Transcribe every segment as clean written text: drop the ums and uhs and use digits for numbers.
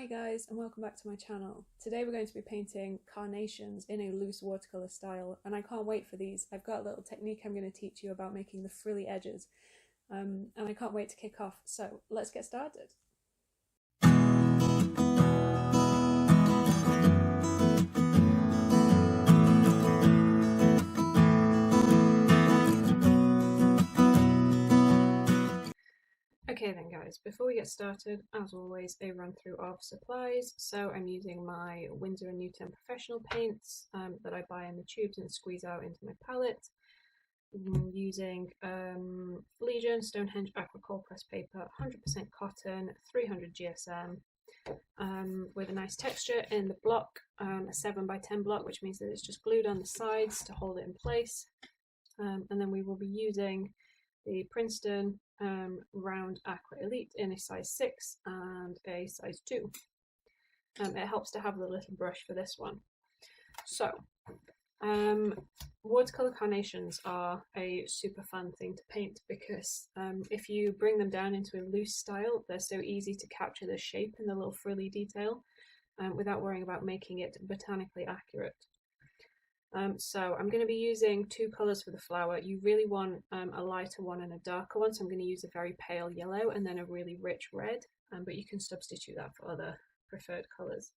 Hi guys, and welcome back to my channel. Today we're going to be painting carnations in a loose watercolour style, and I can't wait for these. I've got a little technique I'm going to teach you about making the frilly edges, and I can't wait to kick off, so let's get started. Okay then guys, before we get started, as always, a run through of supplies. So I'm using my Winsor Newton Professional paints that I buy in the tubes and squeeze out into my palette. I'm using Legion Stonehenge Aqua Coldpress paper, 100% cotton, 300 GSM, with a nice texture in the block, a 7x10 block, which means that it's just glued on the sides to hold it in place. And then we will be using the Princeton Round Aqua Elite in a size 6 and a size 2. It helps to have the little brush for this one. So, watercolour carnations are a super fun thing to paint because if you bring them down into a loose style, they're so easy to capture the shape and the little frilly detail without worrying about making it botanically accurate. So I'm going to be using two colours for the flower. You really want a lighter one and a darker one, so I'm going to use a very pale yellow and then a really rich red, but you can substitute that for other preferred colours.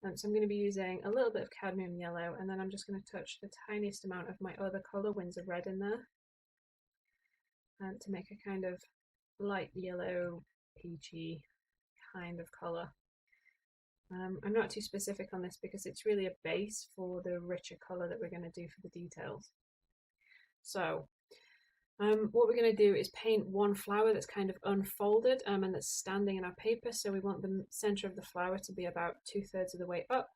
So I'm going to be using a little bit of cadmium yellow, and then I'm just going to touch the tiniest amount of my other colour, Winsor red, in there to make a kind of light yellow, peachy kind of colour. I'm not too specific on this because it's really a base for the richer colour that we're going to do for the details. So what we're going to do is paint one flower that's kind of unfolded and that's standing in our paper. So we want the centre of the flower to be about 2/3 of the way up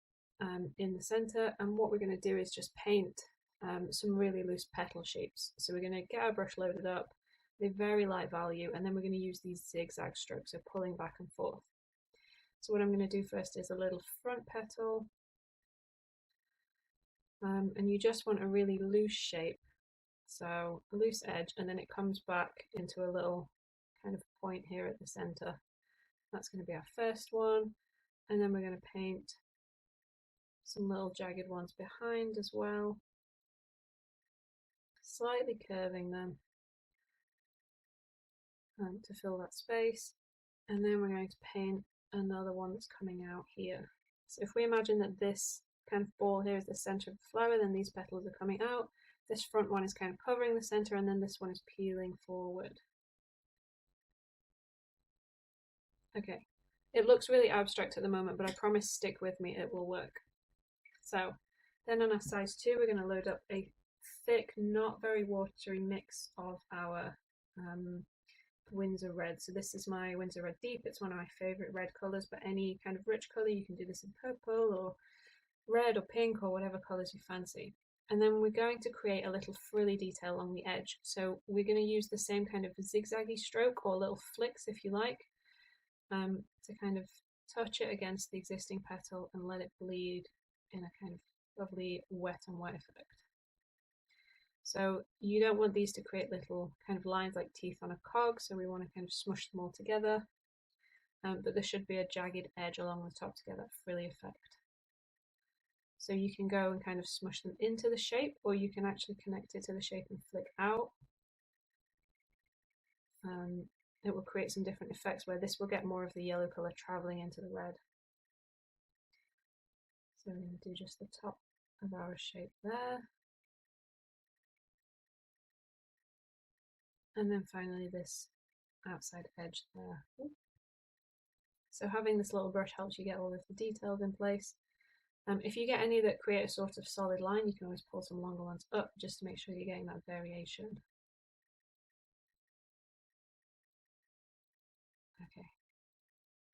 in the centre. And what we're going to do is just paint some really loose petal shapes. So we're going to get our brush loaded up, a very light value, and then we're going to use these zigzag strokes, so pulling back and forth. So what I'm going to do first is a little front petal, and you just want a really loose shape, so a loose edge, and then it comes back into a little kind of point here at the centre. That's going to be our first one, and then we're going to paint some little jagged ones behind as well, slightly curving them to fill that space, and then we're going to paint another one that's coming out here. So if we imagine that this kind of ball here is the center of the flower, then these petals are coming out, this front one is kind of covering the center, and then this one is peeling forward. Okay, it looks really abstract at the moment, but I promise stick with me, it will work. So then on our size 2, we're going to load up a thick, not very watery mix of our Winsor red. So this is my Winsor red deep. It's one of my favorite red colors, but any kind of rich color, you can do this in purple or red or pink or whatever colors you fancy. And then we're going to create a little frilly detail along the edge. So we're going to use the same kind of zigzaggy stroke or little flicks, if you like, to kind of touch it against the existing petal and let it bleed in a kind of lovely wet and wet effect. So you don't want these to create little kind of lines like teeth on a cog, so we want to kind of smush them all together, but there should be a jagged edge along the top to get that frilly effect. So you can go and kind of smush them into the shape, or you can actually connect it to the shape and flick out. It will create some different effects where this will get more of the yellow colour travelling into the red. So we're going to do just the top of our shape there. And then finally this outside edge there. So having this little brush helps you get all of the details in place. If you get any that create a sort of solid line, you can always pull some longer ones up just to make sure you're getting that variation. Okay,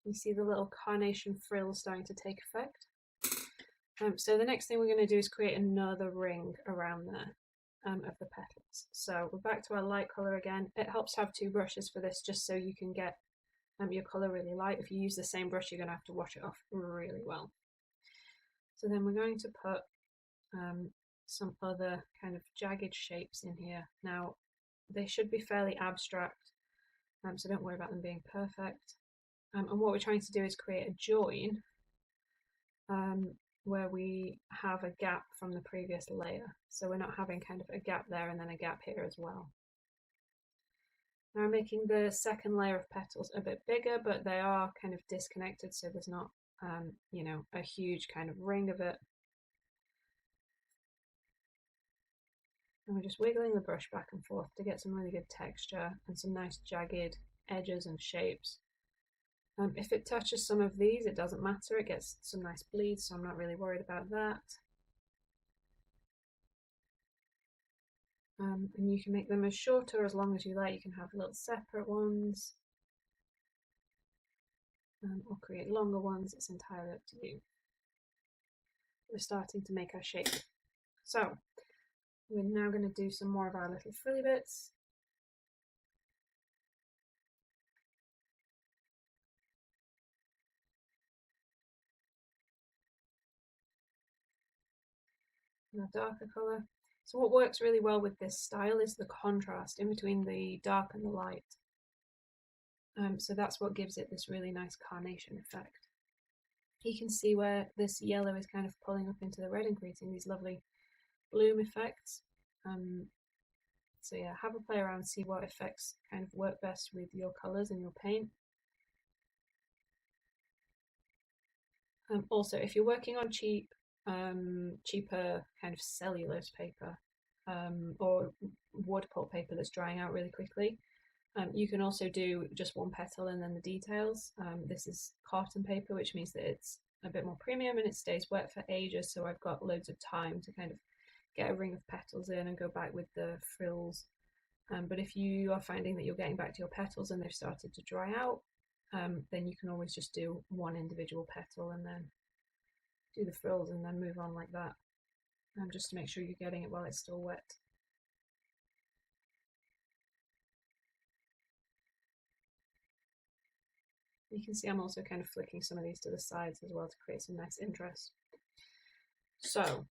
you see the little carnation frills starting to take effect. So the next thing we're going to do is create another ring around there. Of the petals. So we're back to our light colour again. It helps to have two brushes for this just so you can get your colour really light. If you use the same brush, you're going to have to wash it off really well. So then we're going to put some other kind of jagged shapes in here. Now they should be fairly abstract, so don't worry about them being perfect. And what we're trying to do is create a join where we have a gap from the previous layer. So we're not having kind of a gap there and then a gap here as well. Now I'm making the second layer of petals a bit bigger, but they are kind of disconnected, so there's not, you know, a huge kind of ring of it. And we're just wiggling the brush back and forth to get some really good texture and some nice jagged edges and shapes. If it touches some of these, it doesn't matter, it gets some nice bleeds, so I'm not really worried about that. And you can make them as short or as long as you like. You can have little separate ones or create longer ones. It's entirely up to you. We're starting to make our shape. So we're now going to do some more of our little frilly bits. And a darker colour. So what works really well with this style is the contrast in between the dark and the light. So that's what gives it this really nice carnation effect. You can see where this yellow is kind of pulling up into the red and creating these lovely bloom effects. So yeah, have a play around, see what effects kind of work best with your colours and your paint. Also, if you're working on cheaper kind of cellulose paper or wood pulp paper that's drying out really quickly, you can also do just one petal and then the details. This is cotton paper, which means that it's a bit more premium and it stays wet for ages, so I've got loads of time to kind of get a ring of petals in and go back with the frills. But if you are finding that you're getting back to your petals and they've started to dry out, then you can always just do one individual petal and then do the frills and then move on like that, just to make sure you're getting it while it's still wet. You can see I'm also kind of flicking some of these to the sides as well to create some nice interest. So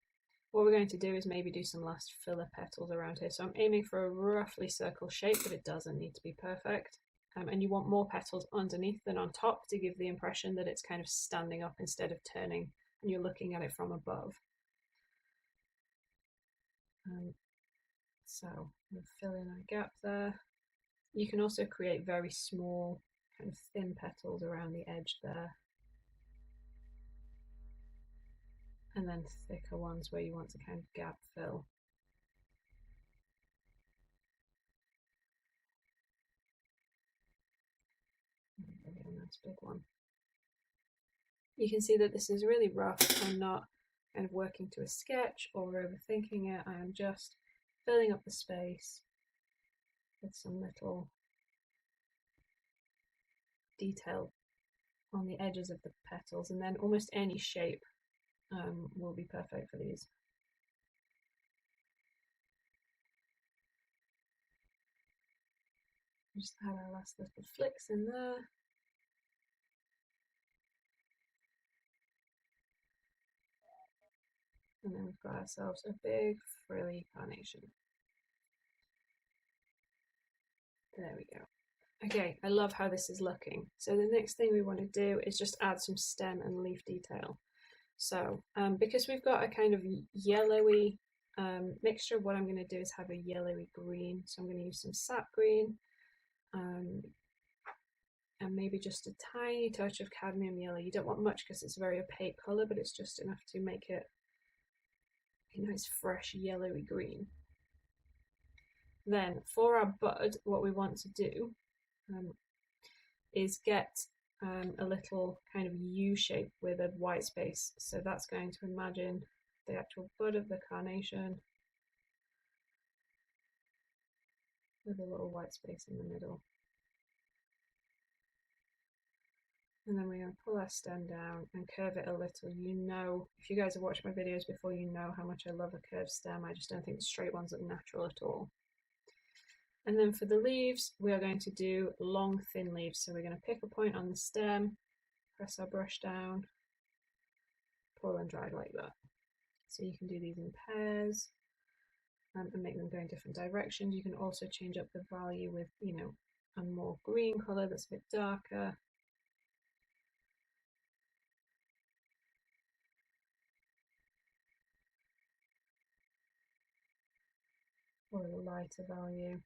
what we're going to do is maybe do some last filler petals around here. So I'm aiming for a roughly circle shape, but it doesn't need to be perfect. And you want more petals underneath than on top to give the impression that it's kind of standing up instead of turning and you're looking at it from above. So we'll fill in a gap there. You can also create very small kind of thin petals around the edge there. And then thicker ones where you want to kind of gap fill. Maybe a nice big one. You can see that this is really rough. I'm not kind of working to a sketch or overthinking it. I am just filling up the space with some little detail on the edges of the petals, and then almost any shape will be perfect for these. Just add our last little flicks in there. And then we've got ourselves a big frilly carnation. There we go. Okay, I love how this is looking. So the next thing we want to do is just add some stem and leaf detail. So because we've got a kind of yellowy mixture, what I'm going to do is have a yellowy green. So I'm going to use some sap green and maybe just a tiny touch of cadmium yellow. You don't want much because it's a very opaque colour, but it's just enough to make it a nice fresh yellowy green. Then for our bud, what we want to do is get a little kind of U shape with a white space. So that's going to imagine the actual bud of the carnation with a little white space in the middle. And then we're going to pull our stem down and curve it a little. You know, if you guys have watched my videos before, you know how much I love a curved stem. I just don't think the straight ones look natural at all. And then for the leaves, we are going to do long, thin leaves. So we're going to pick a point on the stem, press our brush down, pull and drag like that. So you can do these in pairs and make them go in different directions. You can also change up the value with, you know, a more green colour that's a bit darker. or a lighter value.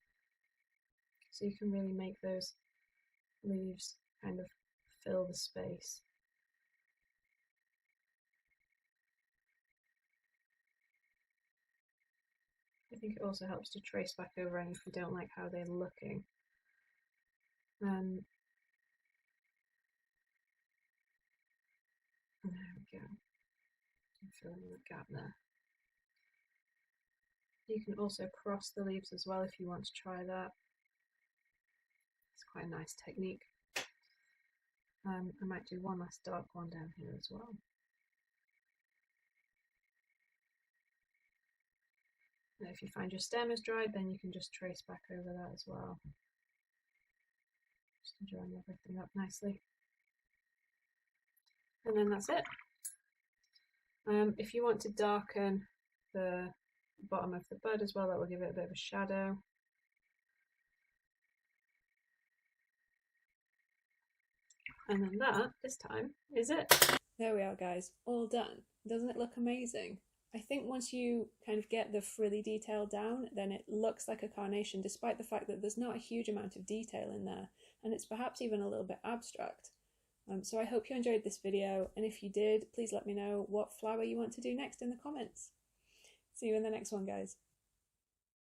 So you can really make those leaves kind of fill the space. I think it also helps to trace back over any if you don't like how they're looking. There we go. I'm filling in the gap there. You can also cross the leaves as well if you want to try that. It's quite a nice technique. I might do one last dark one down here as well. Now if you find your stem is dried, then you can just trace back over that as well. Just drawing everything up nicely. And then that's it. If you want to darken the bottom of the bud as well, that will give it a bit of a shadow. And then that, this time, is it. There we are, guys, all done. Doesn't it look amazing? I think once you kind of get the frilly detail down, then it looks like a carnation, despite the fact that there's not a huge amount of detail in there, and it's perhaps even a little bit abstract. So I hope you enjoyed this video, and if you did, please let me know what flower you want to do next in the comments. See you in the next one, guys.